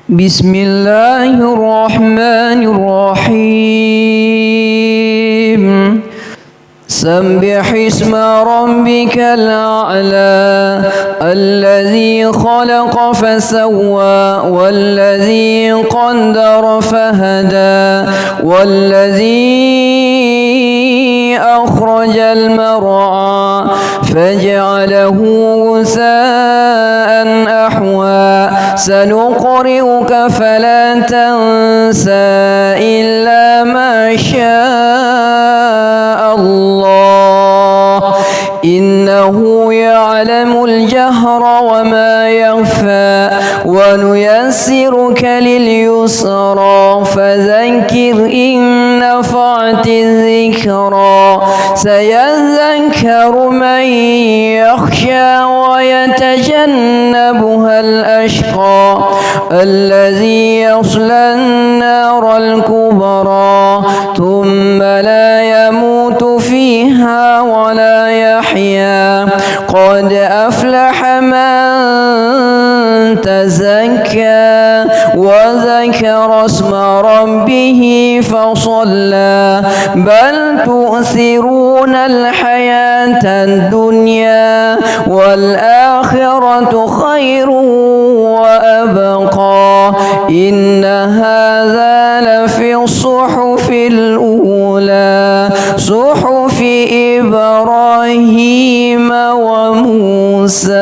بسم الله الرحمن الرحيم سبح اسم ربك الأعلى الذي خلق فسوى والذي قدر فهدى والذي أخرج المرعى فجعله غثاء أحوى سنقرئك فلا تنسى إلا ما شاء الله إنه يعلم الجهر وما يخفى ونيسرك لليسرى فذكر إن نفعت الذكرى سيذكر من يخشى ويتجنبها الأشقى الذي يصلى النار الكبرى ثم لا يموت فيها ولا يحيا قد أفلح من تزكى وذكر اسم ربه فصلى بل تؤثرون الحياة الدنيا والآخرة خير وأبقى إن هذا لفي الصحف الأولى صحف إبراهيم وموسى.